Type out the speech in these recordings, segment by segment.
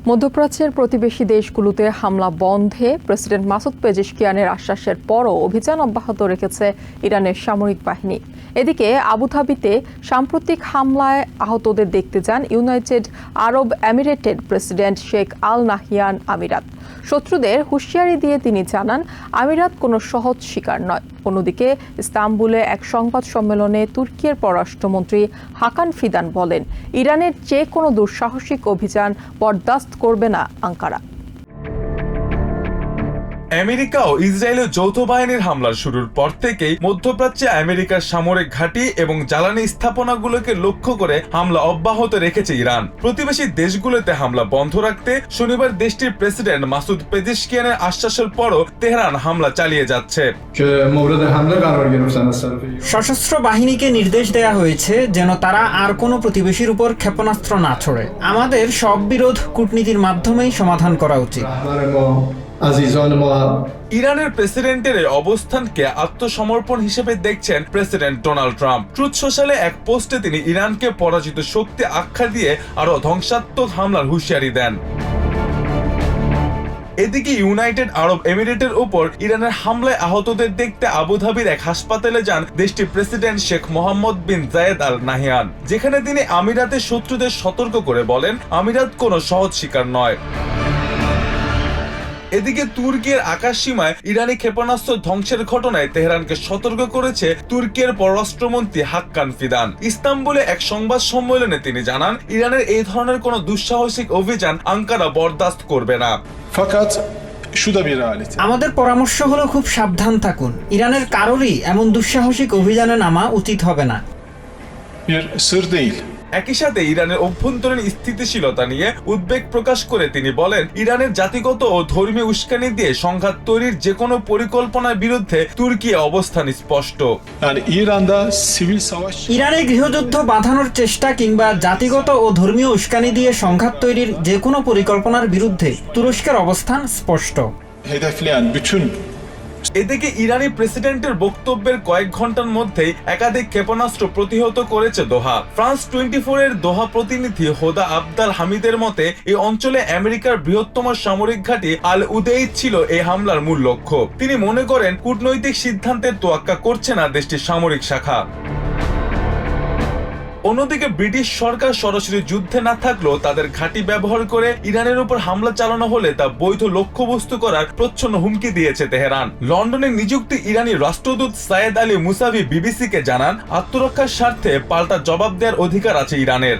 মধ্যপ্রাচ্যের প্রতিবেশী দেশগুলোতে হামলা বন্ধে প্রেসিডেন্ট মাসুদ পেজেশকিয়ানের আশ্বাসের পরও অভিযান অব্যাহত রেখেছে ইরানের সামরিক বাহিনী। এদিকে আবুধাবিতে সাম্প্রতিক হামলায় আহতদের দেখতে যান ইউনাইটেড আরব এমিরেটের প্রেসিডেন্ট শেখ আল নাহিয়ান আমিরাত। শত্রুদের হুঁশিয়ারি দিয়ে তিনি জানান, আমিরাত কোনো সহজ শিকার নয়। অন্যদিকে ইস্তাম্বুলে এক সংবাদ সম্মেলনে তুর্কির পররাষ্ট্রমন্ত্রী হাকান ফিদান বলেন, ইরানের যে কোনো দুঃসাহসিক অভিযান বরদাস্ত করবে না আঙ্কারা। আমেরিকা ও ইসরায়েলের যৌথ বাহিনীর হামলার শুরুর পর থেকেই মধ্যপ্রাচ্যে আমেরিকার সামরিক ঘাঁটি এবং জ্বালানি স্থাপনাগুলোকে লক্ষ্য করে হামলা অব্যাহত রেখেছে ইরান। প্রতিবেশী দেশগুলোতে হামলা বন্ধ রাখতে শনিবার দেশটির প্রেসিডেন্ট মাসুদ পেজেশকিয়ানের আশ্বাসের পরও তেহরান হামলা চালিয়ে যাচ্ছে। সশস্ত্র বাহিনীকে নির্দেশ দেয়া হয়েছে যেন তারা আর কোনো প্রতিবেশীর উপর ক্ষেপণাস্ত্র না ছোড়ে। আমাদের সব বিরোধ কূটনীতির মাধ্যমেই সমাধান করা উচিত। ইরানের প্রেসিডেন্টের এই অবস্থানকে আত্মসমর্পণ হিসেবে দেখছেন প্রেসিডেন্ট ডোনাল্ড ট্রাম্প। ট্রুথ সোশ্যালে এক পোস্টে তিনি ইরানকে পরাজিত শক্তি আখ্যা দিয়ে আরো ধ্বংসাত্মক হামলার হুঁশিয়ারি দেন। এদিকে ইউনাইটেড আরব এমিরেটের উপর ইরানের হামলায় আহতদের দেখতে আবুধাবির এক হাসপাতালে যান দেশটির প্রেসিডেন্ট শেখ মোহাম্মদ বিন জায়েদ আল নাহিয়ান, যেখানে তিনি আমিরাতের শত্রুদের সতর্ক করে বলেন, আমিরাত কোনো সহজ শিকার নয়। এদিকে তুর্কির আকাশ সীমায় ইরানি ক্ষেপণাস্ত্র ধ্বংসের ঘটনায় তেহরানকে সতর্ক করেছে তুর্কির পররাষ্ট্রমন্ত্রী হাক্কান ফিদান। ইস্তাম্বুলে এক সংবাদ সম্মেলনে তিনি জানান, ইরানের এই ধরনের কোনো দুঃসাহসিক অভিযান আঙ্কারা বরদাস্ত করবে না। আমাদের পরামর্শ হলো খুব সাবধান থাকুন। ইরানের কারোরই এমন দুঃসাহসিক অভিযানে নামা উচিত হবে না। একই সাথে ইরানের অভ্যন্তরীণ স্থিতিশীলতা নিয়ে উদ্বেগ প্রকাশ করে তিনি বলেন, ইরানের জাতিগত ও ধর্মীয় উস্কানি দিয়ে সংঘাত তৈরির যে কোনো পরিকল্পনার বিরুদ্ধে তুর্কির অবস্থান স্পষ্ট। ইরানে গৃহযুদ্ধ বাঁধানোর চেষ্টা কিংবা জাতিগত ও ধর্মীয় উস্কানি দিয়ে সংঘাত তৈরির যে কোনো পরিকল্পনার বিরুদ্ধে তুরস্কের অবস্থান স্পষ্ট। এদিকে ইরানি প্রেসিডেন্টের বক্তব্যের কয়েক ঘন্টার মধ্যেই একাধিক ক্ষেপণাস্ত্র প্রতিহত করেছে দোহা। ফ্রান্স 24 এর দোহা প্রতিনিধি হোদা আবদাল হামিদের মতে, এই অঞ্চলে আমেরিকার বৃহত্তম সামরিক ঘাঁটি আল উদেইদ ছিল এই হামলার মূল লক্ষ্য। তিনি মনে করেন, কূটনৈতিক সিদ্ধান্তের তোয়াক্কা করছে না দেশটির সামরিক শাখা। অন্যদিকে ব্রিটিশ সরকার সরাসরি যুদ্ধে না থাকলেও তাদের ঘাঁটি ব্যবহার করে ইরানের উপর হামলা চালানো হলে তা বৈধ লক্ষ্যবস্তু করার প্রচ্ছন্ন হুমকি দিয়েছে তেহরান। লন্ডনে নিযুক্ত ইরানি রাষ্ট্রদূত সায়েদ আলী মুসাভি বিবিসিকে জানান, আত্মরক্ষার স্বার্থে পাল্টা জবাব দেওয়ার অধিকার আছে ইরানের।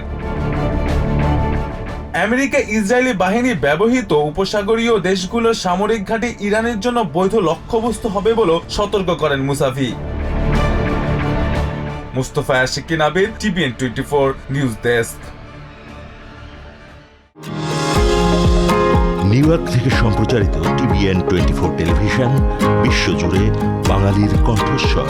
আমেরিকা ইসরায়েলি বাহিনী ব্যবহৃত উপসাগরীয় দেশগুলোর সামরিক ঘাঁটি ইরানের জন্য বৈধ লক্ষ্যবস্তু হবে বলেও সতর্ক করেন Musavi. Mustafa Aashiqui Nabil, TVN 24 news desk. New York থেকে সম্প্রচারিত টিভিএন 24 টেলিভিশন বিশ্বজুড়ে বাঙালির কণ্ঠস্বর।